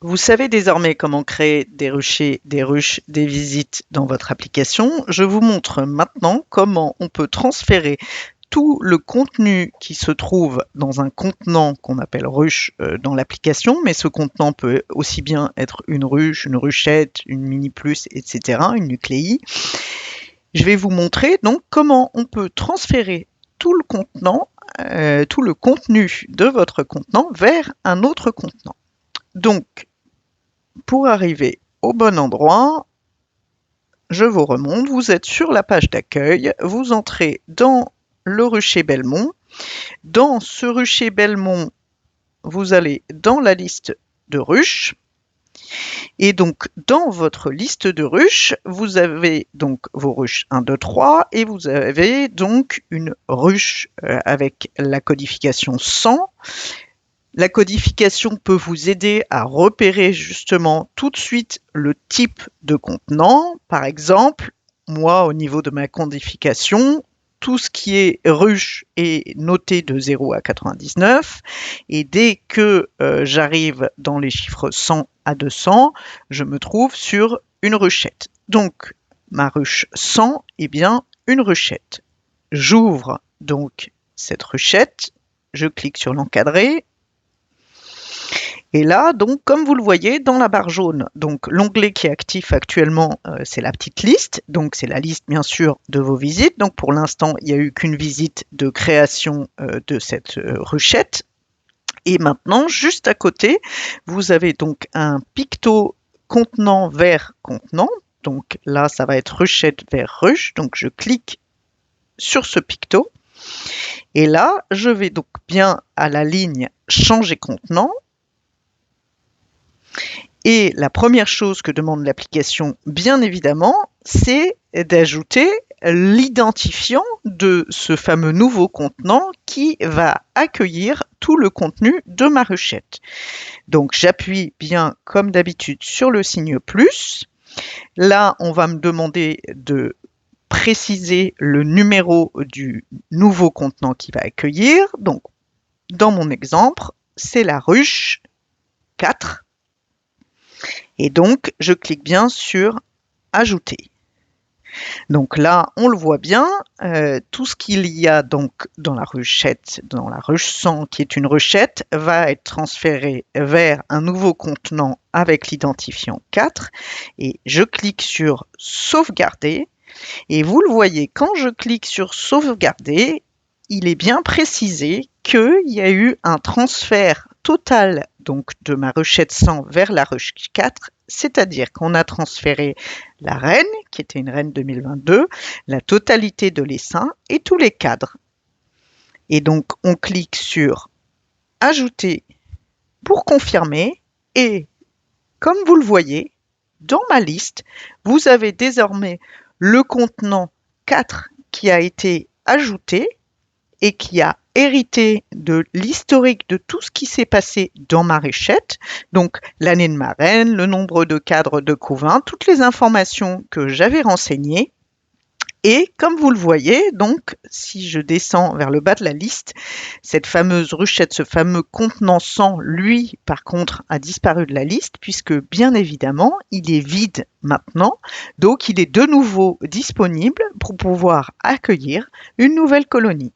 Vous savez désormais comment créer des ruchers, des ruches, des visites dans votre application. Je vous montre maintenant comment on peut transférer tout le contenu qui se trouve dans un contenant qu'on appelle ruche dans l'application, mais ce contenant peut aussi bien être une ruche, une ruchette, une mini plus, etc., une nucléi. Je vais vous montrer donc comment on peut transférer tout le contenant, tout le contenu de votre contenant vers un autre contenant. Donc, pour arriver au bon endroit, je vous remonte, vous êtes sur la page d'accueil, vous entrez dans le rucher Belmont. Dans ce rucher Belmont, vous allez dans la liste de ruches. Et donc, dans votre liste de ruches, vous avez donc vos ruches 1, 2, 3 et vous avez donc une ruche avec la codification 100. La codification peut vous aider à repérer justement tout de suite le type de contenant. Par exemple, moi, au niveau de ma codification, tout ce qui est ruche est noté de 0 à 99. Et dès que j'arrive dans les chiffres 100 à 200, je me trouve sur une ruchette. Donc, ma ruche 100 est bien une ruchette. J'ouvre donc cette ruchette, je clique sur l'encadré. Et là, donc, comme vous le voyez, dans la barre jaune, donc l'onglet qui est actif actuellement, c'est la petite liste. Donc, c'est la liste, bien sûr, de vos visites. Donc, pour l'instant, il n'y a eu qu'une visite de création de cette ruchette. Et maintenant, juste à côté, vous avez donc un picto contenant vers contenant. Donc là, ça va être ruchette vers ruche. Donc, je clique sur ce picto. Et là, je vais donc bien à la ligne changer contenant. Et la première chose que demande l'application, bien évidemment, c'est d'ajouter l'identifiant de ce fameux nouveau contenant qui va accueillir tout le contenu de ma ruchette. Donc j'appuie bien comme d'habitude sur le signe plus. Là, on va me demander de préciser le numéro du nouveau contenant qui va accueillir. Donc, dans mon exemple, c'est la ruche 4. Et donc, je clique bien sur Ajouter. Donc là, on le voit bien, tout ce qu'il y a donc dans la ruchette, dans la ruche 100, qui est une ruchette, va être transféré vers un nouveau contenant avec l'identifiant 4. Et je clique sur Sauvegarder. Et vous le voyez, quand je clique sur Sauvegarder, il est bien précisé qu'il y a eu un transfert total donc de ma ruchette 100 vers la ruche 4, c'est-à-dire qu'on a transféré la reine, qui était une reine 2022, la totalité de l'essaim et tous les cadres. Et donc, on clique sur Ajouter pour confirmer et comme vous le voyez, dans ma liste, vous avez désormais le contenant 4 qui a été ajouté et qui a hérité de l'historique de tout ce qui s'est passé dans ma ruchette, donc l'année de ma reine, le nombre de cadres de couvain, toutes les informations que j'avais renseignées. Et comme vous le voyez, donc, si je descends vers le bas de la liste, cette fameuse ruchette, ce fameux contenant 100, lui, par contre, a disparu de la liste, puisque, bien évidemment, il est vide maintenant. Donc, il est de nouveau disponible pour pouvoir accueillir une nouvelle colonie.